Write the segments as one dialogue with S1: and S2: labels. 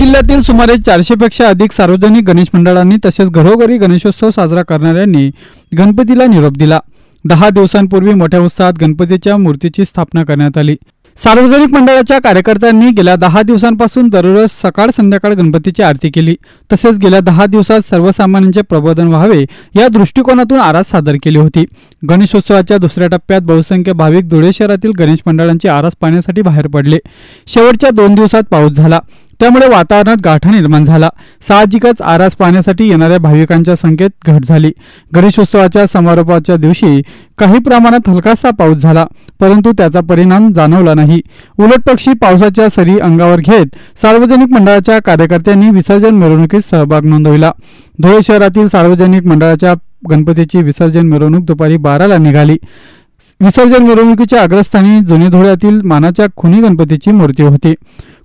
S1: जिल्ह्यातील सुमारे 400 पेक्षा अधिक सार्वजनिक गणेश मंडळांनी तसेच घरोघरी गणेशोत्सव साजरा करणाऱ्यांनी गणपतीला निरोप दिला। 10 दिवसांपूर्वी मोठ्या उत्साहात गणपतीच्या मूर्तीची स्थापना करण्यात आली। सार्वजनिक मंडळाच्या कार्यकर्त्यांनी गेल्या 10 दिवसांपासून दररोज सकाळ संध्याकाळ गणपतीची आरती केली। तसेच गेल्या 10 दिवसात सर्वसामान्यांचे प्रबोधन व्हावे या दृष्टिकोनातून आरास सादर केली होती। गणेशोत्सवाच्या दुसऱ्या टप्प्यात बहुसंख्य भाविक धुळे शहरातील गणेश मंडळांची आरास पाहण्यासाठी बाहेर पडले। शेवटच्या 2 दिवसात पाऊस झाला, त्यामुळे वातावरणात गाठा निर्माण झाला। साहजिकच आरास पाहण्यासाठी येणाऱ्या भाविकांच्या संख्येत घट झाली। गणेशोत्सवाच्या समारोपाच्या दिवशी काही प्रमाणात हलकासा पाऊस झाला, परंतु त्याचा परिणाम जाणवला नाही। उलटपक्षी पावसाच्या सरी अंगावर घेत सार्वजनिक मंडळाच्या कार्यकर्त्यांनी विसर्जन मिरवणुकीत सहभाग नोंदविला। धुळे शहरातील सार्वजनिक मंडळाच्या गणपतीची विसर्जन मिरवणूक दुपारी 12ला निघाली। विसर्जन मिरवणुकीच्या अग्रस्थानी जुने धुळ्यातील मानाच्या खुनी गणपतीची मूर्ती होती।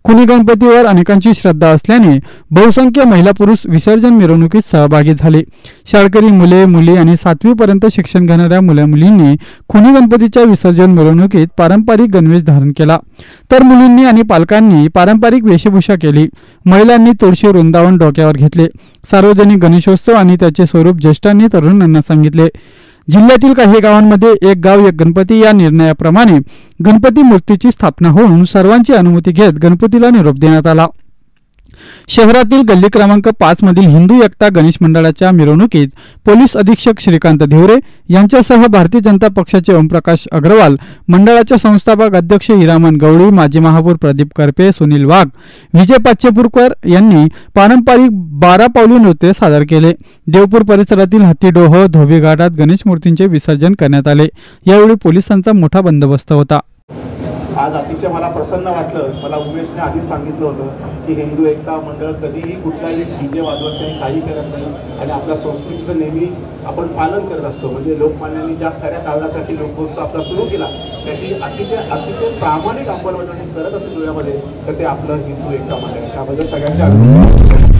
S1: खुनी गणपतीवर अनेकांची श्रद्धा असल्याने बहुसंख्य महिला पुरुष विसर्जन मिरवणुकीत सहभागी झाले। शाळकरी मुले मुली आणि 7वी पर्यंत शिक्षण घेणाऱ्या मुलींनी खुनी गणपतीच्या विसर्जन मिरवणुकीत पारंपरिक गणवेश धारण केला, तर मुलींनी आणि पालकांनी पारंपरिक वेशभूषा केली। महिलांनी तुळशी वृंदावन डोक्यावर घेतले। सार्वजनिक गणेशोत्सव आणि त्याचे स्वरूप ज्येष्ठांनी तरुणांना सांगितले। जिल्ह्यातील काही गावांमध्ये एक गाव एक गणपती या निर्णयाप्रमाणे गणपती मूर्तीची स्थापना होऊन सर्वांची अनुमती घेत गणपतीला निरोप देण्यात आला। शहरातील गल्ली क्रमांक 5 मधील हिंदू एकता गणेश मंडळाच्या मिरवणुकीत पोलीस अधीक्षक श्रीकांत धिवरे यांच्यासह भारतीय जनता पक्षाचे ओमप्रकाश अग्रवाल, मंडळाचे संस्थापक अध्यक्ष हिरामन गवळी, माजी महापौर प्रदीप करपे, सुनील वाघ, विजय पाचेपूरकर यांनी पारंपरिक 12 पावली नृत्य सादर केले। देवपूर परिसरातील हत्तीडोह धोबी घाटात गणेश मूर्तींचे विसर्जन करण्यात आले। यावेळी पोलिसांचा मोठा बंदोबस्त होता।
S2: आज अतिशय मला प्रसन्न वाटलं। मला उमेशने आधीच सांगितलं होतं की हिंदू एकता मंडळ कधीही कुठलाही डीजे वाजवत नाही, काही करत नाही आणि आपल्या संस्कृतीचं नेहमी आपण पालन करत असतो। म्हणजे लोकमान्यांनी ज्या खऱ्या काळासाठी लोकोत्सव आपला सुरू केला त्याची अतिशय प्रामाणिक अंमलबजावणी करत असेल धुळ्यामध्ये, तर ते आपलं हिंदू एकता मंडळ। त्याबद्दल सगळ्यांच्या